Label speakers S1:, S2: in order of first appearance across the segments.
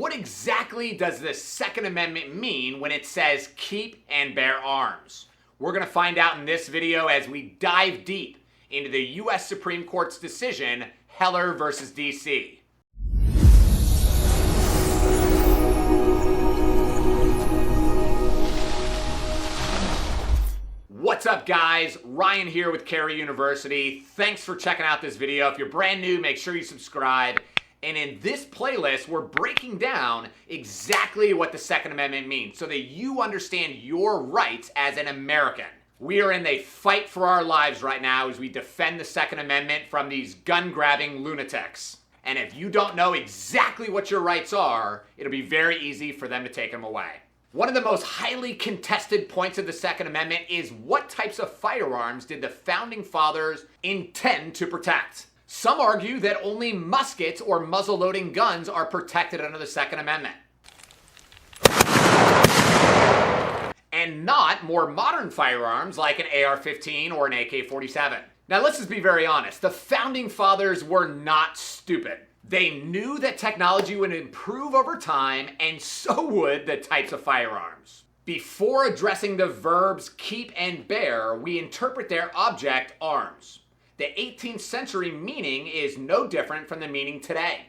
S1: What exactly does the Second Amendment mean when it says keep and bear arms? We're going to find out in this video as we dive deep into the U.S. Supreme Court's decision, Heller versus D.C. What's up, guys? Ryan here with Carey University. Thanks for checking out this video. If you're brand new, make sure you subscribe. And in this playlist, we're breaking down exactly what the Second Amendment means so that you understand your rights as an American. We are in a fight for our lives right now as we defend the Second Amendment from these gun-grabbing lunatics. And if you don't know exactly what your rights are, it'll be very easy for them to take them away. One of the most highly contested points of the Second Amendment is what types of firearms did the Founding Fathers intend to protect? Some argue that only muskets or muzzle-loading guns are protected under the Second Amendment, and not more modern firearms like an AR-15 or an AK-47. Now let's just be very honest. The Founding Fathers were not stupid. They knew that technology would improve over time, and so would the types of firearms. Before addressing the verbs keep and bear, we interpret their object, arms. The 18th century meaning is no different from the meaning today.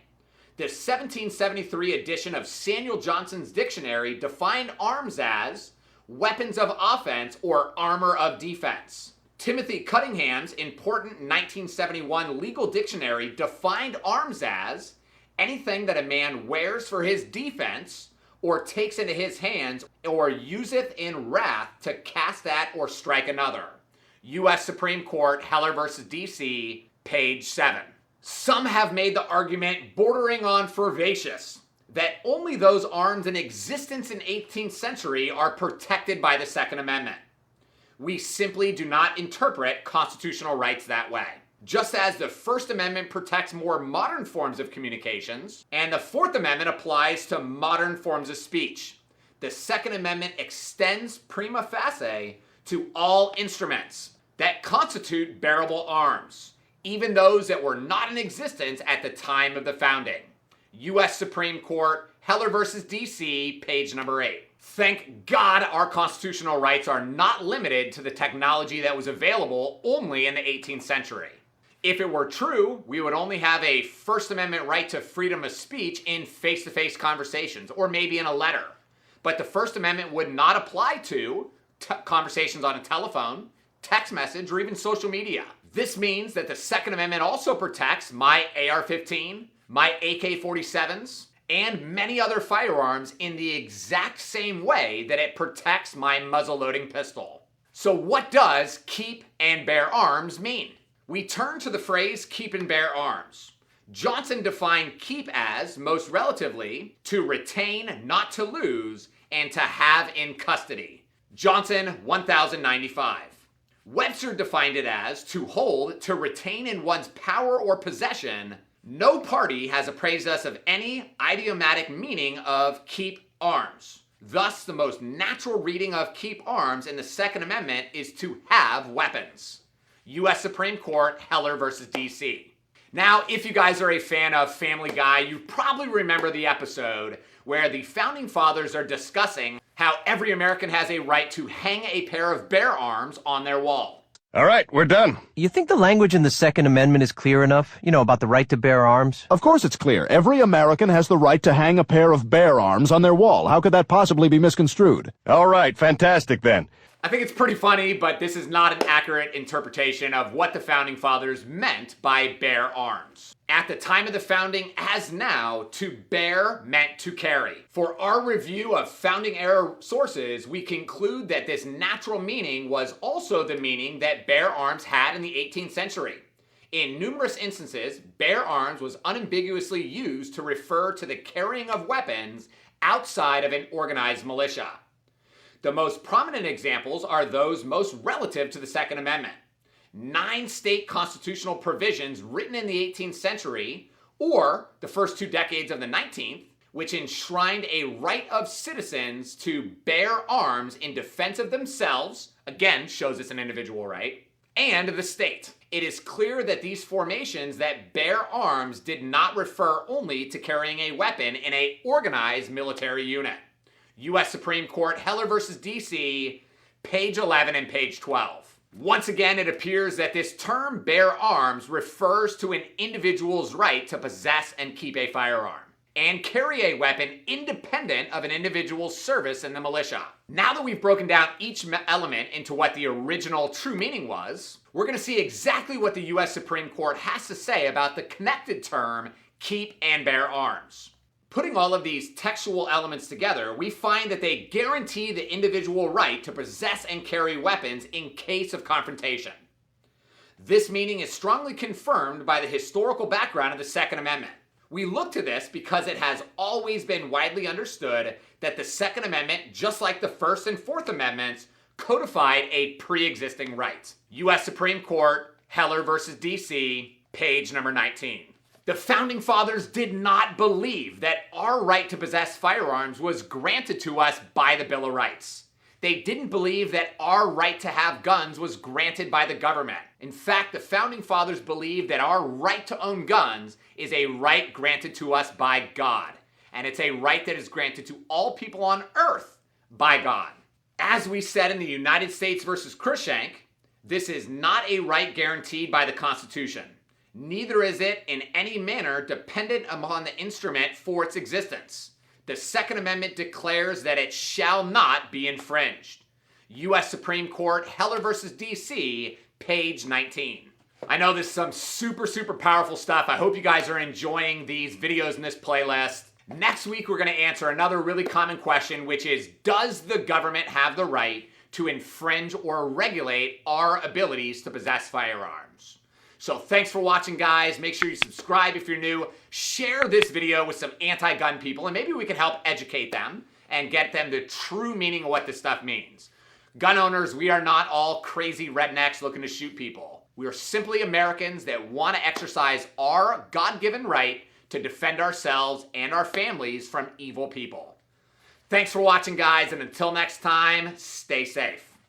S1: The 1773 edition of Samuel Johnson's dictionary defined arms as weapons of offense or armor of defense. Timothy Cunningham's important 1971 legal dictionary defined arms as anything that a man wears for his defense or takes into his hands or useth in wrath to cast at or strike another. U.S. Supreme Court, Heller versus D.C., page 7. Some have made the argument bordering on ferocious that only those arms in existence in 18th century are protected by the Second Amendment. We simply do not interpret constitutional rights that way. Just as the First Amendment protects more modern forms of communications, and the Fourth Amendment applies to modern forms of speech, the Second Amendment extends prima facie to all instruments that constitute bearable arms, even those that were not in existence at the time of the founding. U.S. Supreme Court, Heller versus D.C., page number 8. Thank God our constitutional rights are not limited to the technology that was available only in the 18th century. If it were true, we would only have a First Amendment right to freedom of speech in face-to-face conversations, or maybe in a letter. But the First Amendment would not apply to conversations on a telephone, text message, or even social media. This means that the Second Amendment also protects my AR-15, my AK-47s, and many other firearms in the exact same way that it protects my muzzle-loading pistol. So what does keep and bear arms mean? We turn to the phrase keep and bear arms. Johnson defined keep as, most relatively, to retain, not to lose, and to have in custody. Johnson, 1095. Webster defined it as to hold, to retain in one's power or possession. No party has appraised us of any idiomatic meaning of keep arms. Thus, the most natural reading of keep arms in the Second Amendment is to have weapons. U.S. Supreme Court, Heller versus D.C. Now, if you guys are a fan of Family Guy, you probably remember the episode where the Founding Fathers are discussing how every American has a right to hang a pair of bear arms on their wall.
S2: All right, we're done.
S3: You think the language in the Second Amendment is clear enough? You know, about the right to bear arms?
S4: Of course it's clear. Every American has the right to hang a pair of bear arms on their wall. How could that possibly be misconstrued?
S2: All right, fantastic then.
S1: I think it's pretty funny, but this is not an accurate interpretation of what the Founding Fathers meant by bear arms. At the time of the founding, as now, to bear meant to carry. For our review of founding-era sources, we conclude that this natural meaning was also the meaning that bear arms had in the 18th century. In numerous instances, bear arms was unambiguously used to refer to the carrying of weapons outside of an organized militia. The most prominent examples are those most relative to the Second Amendment. 9 state constitutional provisions written in the 18th century, or the first 2 decades of the 19th, which enshrined a right of citizens to bear arms in defense of themselves, again shows it's an individual right, and the state. It is clear that these formations that bear arms did not refer only to carrying a weapon in an organized military unit. U.S. Supreme Court, Heller v. D.C., page 11 and page 12. Once again, it appears that this term bear arms refers to an individual's right to possess and keep a firearm and carry a weapon independent of an individual's service in the militia. Now that we've broken down each element into what the original true meaning was, we're going to see exactly what the U.S. Supreme Court has to say about the connected term keep and bear arms. Putting all of these textual elements together, we find that they guarantee the individual right to possess and carry weapons in case of confrontation. This meaning is strongly confirmed by the historical background of the Second Amendment. We look to this because it has always been widely understood that the Second Amendment, just like the First and Fourth Amendments, codified a pre-existing right. U.S. Supreme Court, Heller v. D.C., page number 19. The Founding Fathers did not believe that our right to possess firearms was granted to us by the Bill of Rights. They didn't believe that our right to have guns was granted by the government. In fact, the Founding Fathers believed that our right to own guns is a right granted to us by God. And it's a right that is granted to all people on earth by God. As we said in the United States versus Cruikshank, this is not a right guaranteed by the Constitution. Neither is it in any manner dependent upon the instrument for its existence. The Second Amendment declares that it shall not be infringed. U.S. Supreme Court, Heller v. D.C., page 19. I know this is some super powerful stuff. I hope you guys are enjoying these videos in this playlist. Next week, we're going to answer another really common question, which is, does the government have the right to infringe or regulate our abilities to possess firearms? So thanks for watching, guys. Make sure you subscribe if you're new. Share this video with some anti-gun people, and maybe we can help educate them and get them the true meaning of what this stuff means. Gun owners, we are not all crazy rednecks looking to shoot people. We are simply Americans that want to exercise our God-given right to defend ourselves and our families from evil people. Thanks for watching, guys, and until next time, stay safe.